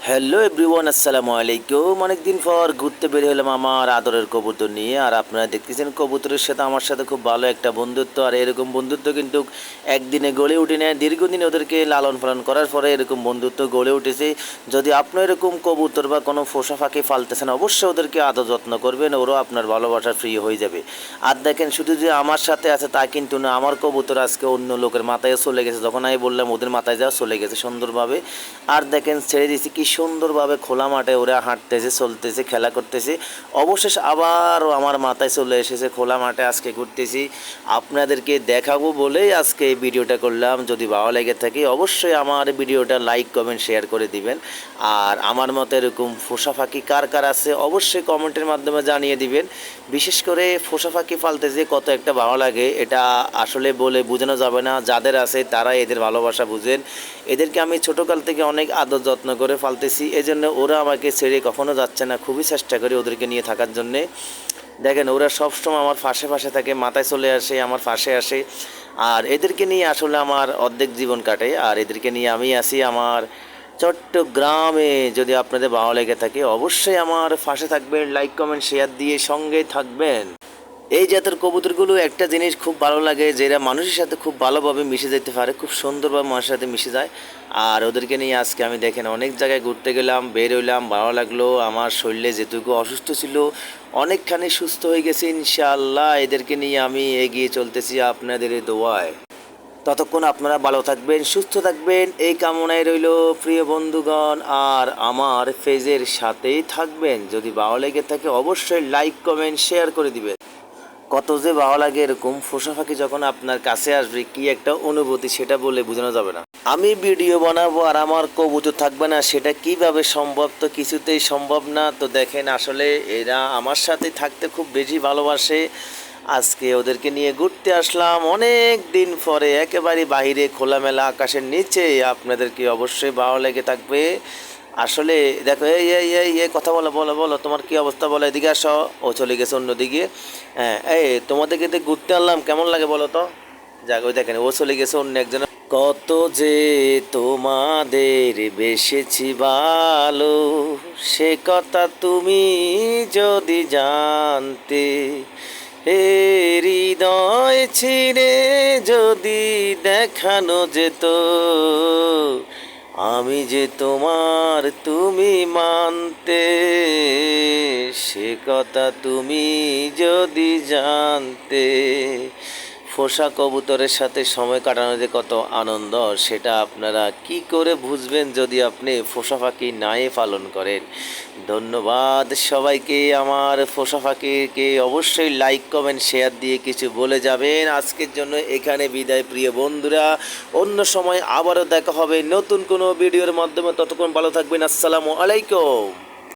Hello everyone, আসসালামু আলাইকুম। অনেক দিন পর ঘুরতে বের হলাম আমার আদরের কবুতর নিয়ে। আর আপনারা দেখতেছেন কবুতরের সাথে আমার সাথে খুব ভালো একটা বন্ধুত্ব। আর এরকম বন্ধুত্ব কিন্তু একদিনে গড়ে উঠে নেয়, দীর্ঘদিন ওদেরকে লালন পালন করার পরে এরকম বন্ধুত্ব গড়ে উঠেছে। যদি আপনি এরকম কবুতর বা কোনো পোষা পাখি পালতেছেন, অবশ্যই ওদেরকে আদর যত্ন করবেন, ওরাও আপনার ভালোবাসা ফ্রি হয়ে যাবে। আর দেখেন, শুধু যে আমার সাথে আছে তা কিন্তু না, আমার কবুতর আজকে অন্য লোকের মাথায় চলে গেছে। যখন আমি বললাম ওদের মাথায় যাওয়া, চলে গেছে সুন্দরভাবে। আর দেখেন, ছেড়ে দিয়েছি কি সুন্দরভাবে খোলা মাঠে ওরা হাঁটতেছে, চলতেছে, খেলা করতেছে। অবশেষ আবারও আমার মাথায় চলে এসেছে, খোলা মাঠে আজকে ঘুরতেছি। আপনাদেরকে দেখাবো বলেই আজকে এই ভিডিওটা করলাম। যদি ভালো লেগে থাকে অবশ্যই আমার ভিডিওটা লাইক কমেন্ট শেয়ার করে দিবেন। আর আমার মতো এরকম পোষা পাখি কার কার আছে অবশ্যই কমেন্টের মাধ্যমে জানিয়ে দিবেন। বিশেষ করে পোষা পাখি পালতে যে কত একটা ভালো লাগে, এটা আসলে বলে বোঝানো যাবে না। যাদের আছে তারা এদের ভালোবাসা বুঝেন। এদেরকে আমি ছোটোকাল থেকে অনেক আদর যত্ন করে পালতেছি, এজন্য ওরা আমাকে ছেড়ে কখনো যাচ্ছে না। খুবই চেষ্টা করি ওদেরকে নিয়ে থাকার জন্যে। দেখেন, ওরা সবসময় আমার পাশে পাশে থাকে, মাথায় চলে আসে, আমার পাশে আসে। আর এদেরকে নিয়ে আসলে আমার অর্ধেক জীবন কাটে। আর এদেরকে নিয়ে আমি আসি আমার চট্টগ্রামে। যদি আপনাদের ভালো লেগে থাকে অবশ্যই আমার পাশে থাকবেন, লাইক কমেন্ট শেয়ার দিয়ে সঙ্গে থাকবেন। এই জাতের কবুতরগুলো একটা জিনিস খুব ভালো লাগে, যে এরা মানুষের সাথে খুব ভালোভাবে মিশে যেতে পারে, খুব সুন্দরভাবে মানুষের সাথে মিশে যায়। আর ওদেরকে নিয়ে আজকে আমি দেখেন অনেক জায়গায় ঘুরতে গেলাম, বের হইলাম, ভালো লাগলো। আমার শরীরে যেটুকু অসুস্থ ছিল অনেকখানি সুস্থ হয়ে গেছে ইনশাআল্লাহ। এদেরকে নিয়ে আমি এগিয়ে চলতেছি আপনাদের এই দোয়ায়। ততক্ষণ আপনারা ভালো থাকবেন, সুস্থ থাকবেন, এই কামনায় রইল প্রিয় বন্ধুগণ। আর আমার পেজের সাথেই থাকবেন। যদি ভালো লেগে থাকে অবশ্যই লাইক কমেন্ট শেয়ার করে দিবেন। কত যে ভালো লাগে এরকম পোষা পাখি যখন আপনার কাছে আসবে, কি একটা অনুভূতি সেটা বলে বোঝানো যাবে না। আমি ভিডিও বানাবো আর আমার কবুতর থাকবে না, সেটা কিভাবে সম্ভব? তো কিছুতেই সম্ভব না। তো দেখেন, আসলে এরা আমার সাথে থাকতে খুব বেশি ভালোবাসে। আজকে ওদেরকে নিয়ে ঘুরতে আসলাম অনেক দিন পরে, একেবারে বাইরে খোলামেলা আকাশের নিচে। আপনাদেরকে অবশ্যই ভালো লেগে থাকবে। আসলে দেখো, এই এই এই এই কথা বলো বলো বলো, তোমার কি অবস্থা বলো, এদিকে আসো। ও চলে গেছে অন্যদিকে। হ্যাঁ, এই তোমাদেরকে তো ঘুরতে আনলাম, কেমন লাগে বলো তো? যাক, ওই দেখেন ও চলে গেছে অন্য একজন। কত যে তোমাদের বেসেছি ভালো, সে কথা তুমি যদি জানতে। হে হৃদয় ছিঁড়ে যদি দেখানো যেত, আমি যে তোমার তুমি মানতে, সে কথা তুমি যদি জানতে। পোষা কবুতরের সাথে সময় কাটানো যে কত আনন্দ, সেটা আপনারা কি করে বুঝবেন যদি আপনি পোষা পাখি নাই পালন করেন। ধন্যবাদ সবাইকে। আমার পোষা পাখিকে অবশ্যই লাইক কমেন্ট শেয়ার দিয়ে কিছু বলে যাবেন। আজকের জন্য এখানে বিদায় প্রিয় বন্ধুরা। অন্য সময় আবারও দেখা হবে নতুন কোনো ভিডিওর মাধ্যমে। ততক্ষণ ভালো থাকবেন। আসসালামু আলাইকুম।